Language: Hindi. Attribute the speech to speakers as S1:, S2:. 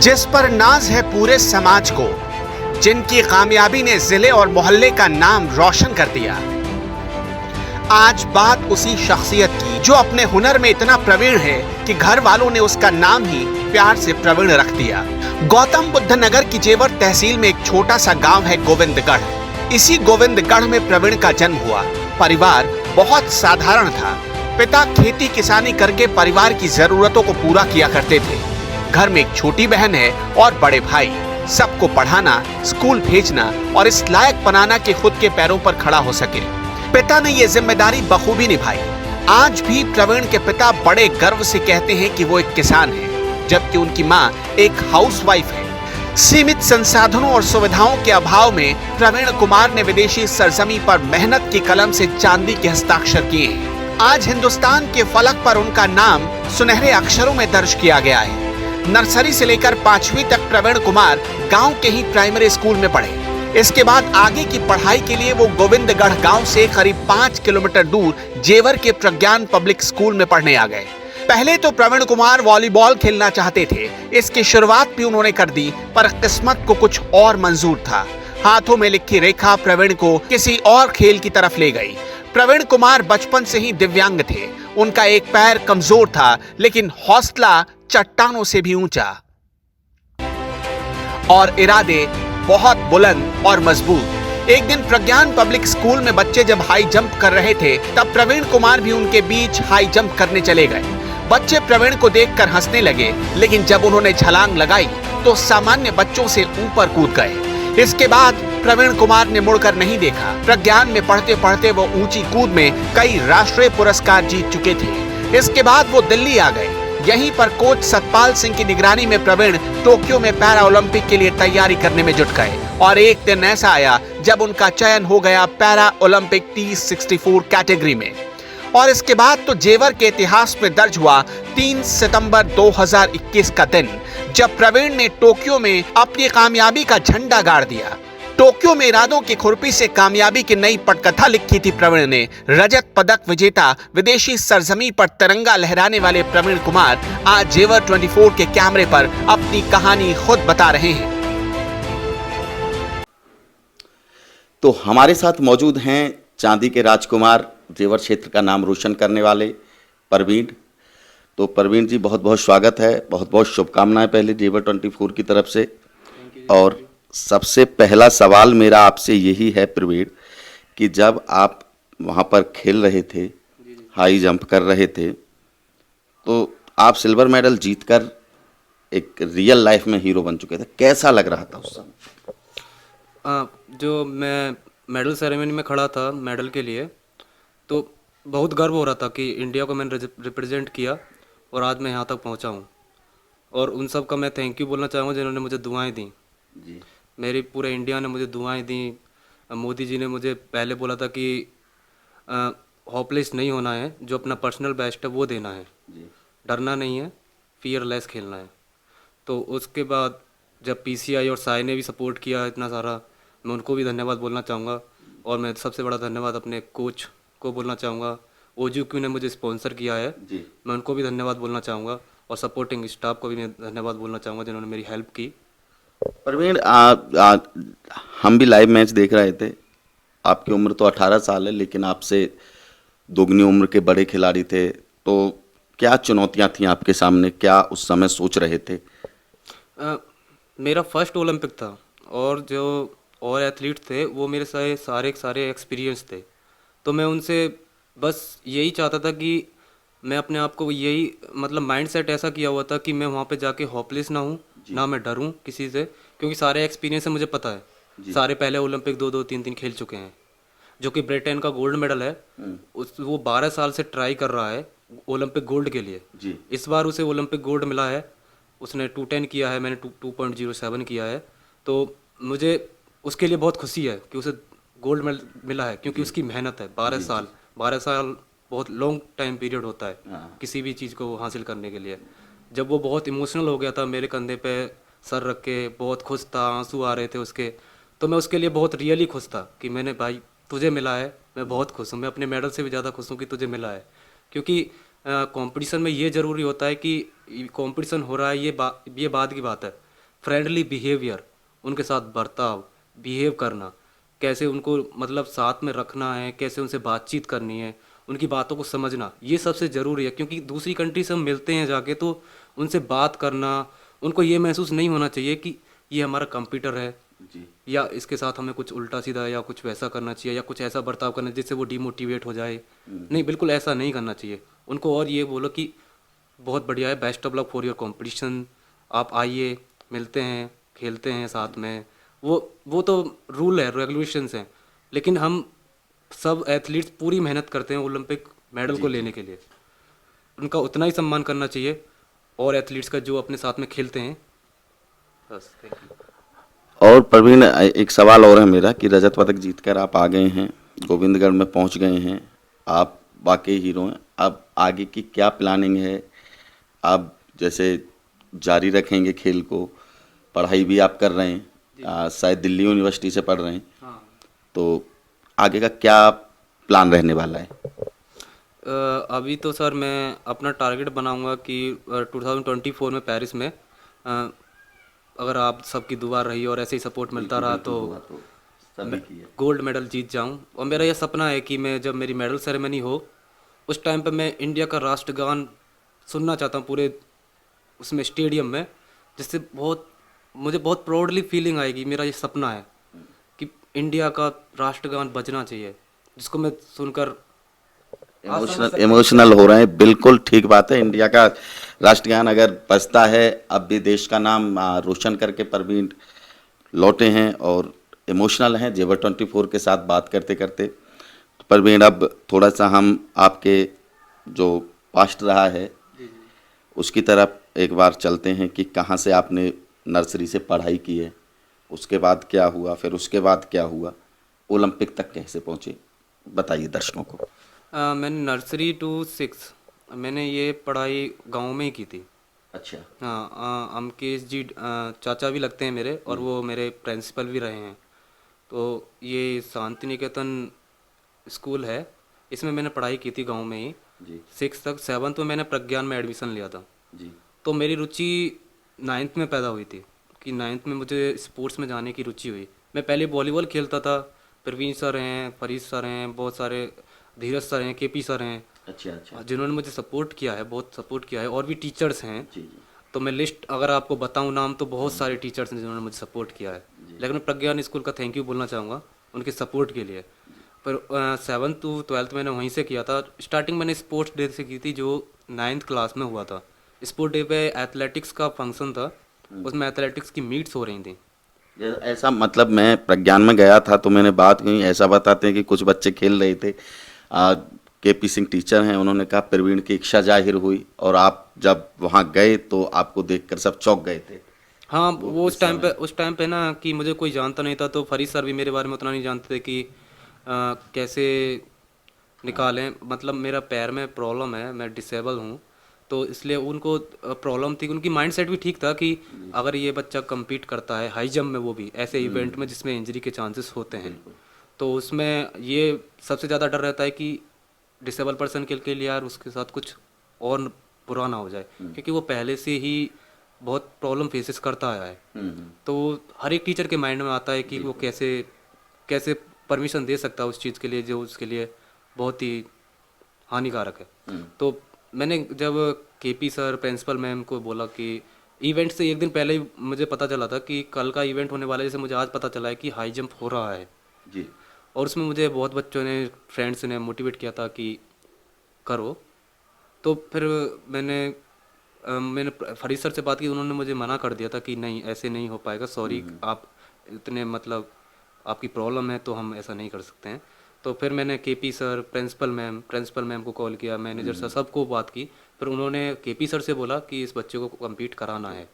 S1: जिस पर नाज है पूरे समाज को, जिनकी कामयाबी ने जिले और मोहल्ले का नाम रोशन कर दिया। आज बात उसी शख्सियत की जो अपने हुनर में इतना प्रवीण है कि घर वालों ने उसका नाम ही प्यार से प्रवीण रख दिया। गौतम बुद्ध नगर की जेवर तहसील में एक छोटा सा गांव है गोविंदगढ़। इसी गोविंदगढ़ में प्रवीण का जन्म हुआ। परिवार बहुत साधारण था। पिता खेती किसानी करके परिवार की जरूरतों को पूरा किया करते थे। घर में एक छोटी बहन है और बड़े भाई। सबको पढ़ाना, स्कूल भेजना और इस लायक बनाना कि खुद के पैरों पर खड़ा हो सके। पिता ने ये जिम्मेदारी बखूबी निभाई। आज भी प्रवीण के पिता बड़े गर्व से कहते हैं कि वो एक किसान है, जबकि उनकी माँ एक हाउसवाइफ है। सीमित संसाधनों और सुविधाओं के अभाव में प्रवीण कुमार ने विदेशी सरजमी पर मेहनत की कलम से चांदी के हस्ताक्षर किए हैं। आज हिंदुस्तान के फलक पर उनका नाम सुनहरे अक्षरों में दर्ज किया गया है। नर्सरी से लेकर 5वीं तक प्रवीण कुमार गांव के ही प्राइमरी स्कूल में पढ़े। इसके बाद आगे की पढ़ाई के लिए वो गोविंदगढ़ गांव से करीब 5 किलोमीटर दूर जेवर के प्रज्ञान पब्लिक स्कूल में पढ़ने आ गए। पहले तो प्रवीण कुमार वॉलीबॉल खेलना चाहते थे। इसकी शुरुआत भी उन्होंने कर दी, पर किस्मत को कुछ और मंजूर था। हाथों में लिखी रेखा प्रवीण को किसी और खेल की तरफ ले गई। प्रवीण कुमार बचपन से ही दिव्यांग थे। उनका एक पैर कमजोर था, लेकिन हौसला चट्टानों से भी ऊंचा और इरादे बहुत बुलंद और मजबूत। एक दिन प्रज्ञान पब्लिक स्कूल में बच्चे जब हाई जंप कर रहे थे, तब प्रवीण कुमार भी उनके बीच हाई जंप करने चले गए। बच्चे प्रवीण को देखकर हंसने लगे, लेकिन जब उन्होंने छलांग लगाई तो सामान्य बच्चों से ऊपर कूद गए। इसके बाद प्रवीण कुमार ने मुड़कर नहीं देखा। प्रज्ञान में पढ़ते पढ़ते वो ऊंची कूद में कई राष्ट्रीय पुरस्कार जीत चुके थे। इसके बाद वो दिल्ली आ गए। यहीं पर कोच सतपाल सिंह की निगरानी में प्रवीण टोक्यो में पैरा ओलंपिक के लिए तैयारी करने में जुट गए। और एक दिन ऐसा आया जब उनका चयन हो गया पैरा ओलंपिक T64 कैटेगरी में। और इसके बाद तो जेवर के इतिहास में दर्ज हुआ 3 सितंबर 2021 का दिन, जब प्रवीण ने टोक्यो में अपनी कामयाबी का झंडा गाड़ दिया। टोक्यो में इरादों की खुरपी से कामयाबी की नई पटकथा लिखी थी प्रवीण ने। रजत पदक विजेता, विदेशी सरजमी पर तिरंगा लहराने वाले प्रवीण कुमार आज जेवर 24 के कैमरे पर अपनी कहानी खुद बता रहे हैं।
S2: तो हमारे साथ मौजूद हैं चांदी के राजकुमार, जेवर क्षेत्र का नाम रोशन करने वाले प्रवीण। तो प्रवीण जी, बहुत बहुत स्वागत है, बहुत बहुत शुभकामनाएं पहले जेवर 24 की तरफ से। और सबसे पहला सवाल मेरा आपसे यही है प्रवीण, कि जब आप वहाँ पर खेल रहे थे, हाई जंप कर रहे थे, तो आप सिल्वर मेडल जीतकर एक रियल लाइफ में हीरो बन चुके थे। कैसा लग रहा था उस समय?
S3: जो मैं मेडल सेरेमनी में खड़ा था मेडल के लिए, तो बहुत गर्व हो रहा था कि इंडिया को मैंने रिप्रेजेंट किया और आज मैं यहाँ तक पहुँचा हूँ। और उन सब का मैं थैंक यू बोलना चाहूँगा जिन्होंने मुझे दुआएं दी।
S2: जी,
S3: मेरी पूरे इंडिया ने मुझे दुआएं दी। मोदी जी ने मुझे पहले बोला था कि होपलेस नहीं होना है, जो अपना पर्सनल बेस्ट है वो देना है, डरना नहीं है, फियरलेस खेलना है। तो उसके बाद जब पीसीआई और साई ने भी सपोर्ट किया इतना सारा, मैं उनको भी धन्यवाद बोलना चाहूँगा। और मैं सबसे बड़ा धन्यवाद अपने कोच को बोलना चाहूँगा। OGQ ने मुझे स्पॉन्सर किया है, मैं उनको भी धन्यवाद बोलना चाहूँगा। और सपोर्टिंग स्टाफ को भी मैं धन्यवाद बोलना चाहूँगा जिन्होंने मेरी हेल्प की।
S2: प्रवीण, हम भी लाइव मैच देख रहे थे। आपकी उम्र तो 18 साल है, लेकिन आपसे दोगुनी उम्र के बड़े खिलाड़ी थे। तो क्या चुनौतियां थीं आपके सामने, क्या उस समय सोच रहे थे?
S3: मेरा फर्स्ट ओलंपिक था, और जो और एथलीट थे वो मेरे सारे एक्सपीरियंस थे। तो मैं उनसे बस यही चाहता था कि मैं अपने आप को यही मतलब माइंडसेट ऐसा किया हुआ था कि मैं वहाँ पे जाके होपलेस ना हूँ, ना मैं डरूँ किसी से, क्योंकि सारे एक्सपीरियंस है मुझे पता है। सारे पहले ओलंपिक 2-2, 3-3 खेल चुके हैं। जो कि ब्रिटेन का गोल्ड मेडल है, वो 12 साल से ट्राई कर रहा है ओलंपिक गोल्ड के लिए। इस बार उसे ओलंपिक गोल्ड मिला है। उसने 2:10 किया है, मैंने 2.07 किया है। तो मुझे उसके लिए बहुत खुशी है कि उसे गोल्ड मेडल मिला है, क्योंकि उसकी मेहनत है। 12 साल बहुत लॉन्ग टाइम पीरियड होता है किसी भी चीज़ को हासिल करने के लिए। जब वो बहुत इमोशनल हो गया था, मेरे कंधे पे सर रख के बहुत खुश था, आंसू आ रहे थे उसके, तो मैं उसके लिए बहुत रियली खुश था कि मैंने भाई तुझे मिला है, मैं बहुत खुश हूँ। मैं अपने मेडल से भी ज़्यादा खुश हूँ कि तुझे मिला है, क्योंकि कंपटीशन में ये ज़रूरी होता है कि कंपटीशन हो रहा है, ये बात की बात है, फ्रेंडली बिहेवियर, उनके साथ बर्ताव, बिहेव करना, कैसे उनको मतलब साथ में रखना है, कैसे उनसे बातचीत करनी है, उनकी बातों को समझना, ये सबसे ज़रूरी है। क्योंकि दूसरी कंट्री से हम मिलते हैं जाके तो उनसे बात करना, उनको ये महसूस नहीं होना चाहिए कि ये हमारा कंप्यूटर है
S2: जी
S3: या इसके साथ हमें कुछ उल्टा सीधा या कुछ वैसा करना चाहिए या कुछ ऐसा बर्ताव करना जिससे वो डिमोटिवेट हो जाए। नहीं, बिल्कुल ऐसा नहीं करना चाहिए उनको। और ये बोलो कि बहुत बढ़िया है, best of luck for your competition, आप आइए, मिलते हैं, खेलते हैं साथ में। वो तो रूल है, रेगुलेशंस हैं, लेकिन हम सब एथलीट्स पूरी मेहनत करते हैं ओलंपिक मेडल को लेने के लिए। उनका उतना ही सम्मान करना चाहिए और एथलीट्स का जो अपने साथ में खेलते हैं। बस, थैंक यू।
S2: और प्रवीण, एक सवाल और है मेरा कि रजत पदक जीतकर आप आ गए हैं, गोविंदगढ़ में पहुंच गए हैं, आप वाकई हीरो हैं। अब आगे की क्या प्लानिंग है? आप जैसे जारी रखेंगे खेल को, पढ़ाई भी आप कर रहे हैं, शायद दिल्ली यूनिवर्सिटी से पढ़ रहे हैं,
S3: हाँ,
S2: तो आगे का क्या प्लान रहने वाला है?
S3: अभी तो सर मैं अपना टारगेट बनाऊंगा कि 2024 में पेरिस में, अगर आप सबकी दुआ रही और ऐसे ही सपोर्ट मिलता रहा तो
S2: सभी की है।
S3: गोल्ड मेडल जीत जाऊं। और मेरा यह सपना है कि मैं जब मेरी मेडल सेरेमनी हो उस टाइम पे मैं इंडिया का राष्ट्रगान सुनना चाहता हूं पूरे उसमें स्टेडियम में, जिससे मुझे बहुत प्राउडली फीलिंग आएगी। मेरा ये सपना है कि इंडिया का राष्ट्रगान बजना चाहिए, जिसको मैं सुनकर
S2: इमोशनल हो रहे हैं। बिल्कुल ठीक बात है। इंडिया का राष्ट्रगान अगर बजता है, अब भी देश का नाम रोशन करके प्रवीण लौटे हैं और इमोशनल हैं जेवर 24 के साथ बात करते करते। तो प्रवीण, अब थोड़ा सा हम आपके जो पास्ट रहा है उसकी तरफ एक बार चलते हैं कि कहाँ से आपने नर्सरी से पढ़ाई की है, उसके बाद क्या हुआ, फिर उसके बाद क्या हुआ, ओलंपिक तक कैसे पहुँचे, बताइए दर्शकों को।
S3: मैंने नर्सरी टू 6 मैंने ये पढ़ाई गांव में ही की थी।
S2: अच्छा।
S3: हाँ, अमकेश जी चाचा भी लगते हैं मेरे, और वो मेरे प्रिंसिपल भी रहे हैं। तो ये शांति निकेतन स्कूल है, इसमें मैंने पढ़ाई की थी गांव में ही
S2: जी
S3: 6 तक। 7th में मैंने प्रज्ञान में एडमिशन लिया था।
S2: जी
S3: तो मेरी रुचि 9th में पैदा हुई थी कि 9th में मुझे स्पोर्ट्स में जाने की रुचि हुई। मैं पहले वॉलीबॉल खेलता था, प्रवीण सर हैं, फरीद सर हैं, बहुत सारे धीरज सर हैं, केपी सर हैं,
S2: अच्छा अच्छा।
S3: जिन्होंने मुझे सपोर्ट किया है, बहुत सपोर्ट किया है। और भी टीचर्स हैं,
S2: जी जी।
S3: तो मैं लिस्ट अगर आपको बताऊं नाम तो बहुत सारे टीचर्स हैं जिन्होंने मुझे सपोर्ट किया है। लेकिन मैं प्रज्ञान स्कूल का थैंक यू बोलना चाहूँगा उनके सपोर्ट के लिए। पर 7th to 12th मैंने वहीं से किया था। स्टार्टिंग मैंने स्पोर्ट्स डे से की थी जो 9th क्लास में हुआ था। स्पोर्ट डे पे एथलेटिक्स का फंक्शन था, उसमें एथलेटिक्स की मीट्स हो रही थी।
S2: ऐसा मतलब मैं प्रज्ञान में गया था तो मैंने बात कही, ऐसा बताते हैं कि कुछ बच्चे खेल रहे थे, केपी सिंह टीचर हैं, उन्होंने कहा प्रवीण की इच्छा जाहिर हुई और आप जब वहाँ गए तो आपको देखकर सब चौंक गए थे।
S3: हाँ, वो उस टाइम पे ना कि मुझे कोई जानता नहीं था, तो फरीद सर भी मेरे बारे में उतना नहीं जानते थे कि कैसे निकालें। मतलब मेरा पैर में प्रॉब्लम है, मैं डिसेबल हूँ, तो इसलिए उनको प्रॉब्लम थी। उनकी माइंड सेट भी ठीक था कि अगर ये बच्चा compete करता है हाई जंप में, वो भी ऐसे इवेंट में जिसमें इंजरी के चांसेस होते हैं, तो उसमें ये सबसे ज़्यादा डर रहता है कि डिसेबल पर्सन के लिए यार उसके साथ कुछ और बुरा ना हो जाए, क्योंकि वो पहले से ही बहुत प्रॉब्लम फेसेस करता आया है। तो हर एक टीचर के माइंड में आता है कि वो कैसे कैसे परमिशन दे सकता है उस चीज़ के लिए जो उसके लिए बहुत ही हानिकारक है। तो मैंने जब केपी सर प्रिंसिपल मैम को बोला कि इवेंट से एक दिन पहले ही मुझे पता चला था कि कल का इवेंट होने वाला है, जैसे मुझे आज पता चला है कि हाई जंप हो रहा है
S2: जी।
S3: और उसमें मुझे बहुत बच्चों ने, फ्रेंड्स ने मोटिवेट किया था कि करो। तो फिर मैंने फरीद सर से बात की, उन्होंने मुझे मना कर दिया था कि नहीं ऐसे नहीं हो पाएगा, सॉरी आप इतने मतलब आपकी प्रॉब्लम है तो हम ऐसा नहीं कर सकते हैं। तो फिर मैंने केपी सर, प्रिंसिपल मैम को कॉल किया, मैनेजर सर सबको बात की। फिर उन्होंने केपी सर से बोला कि इस बच्चे को compete कराना है।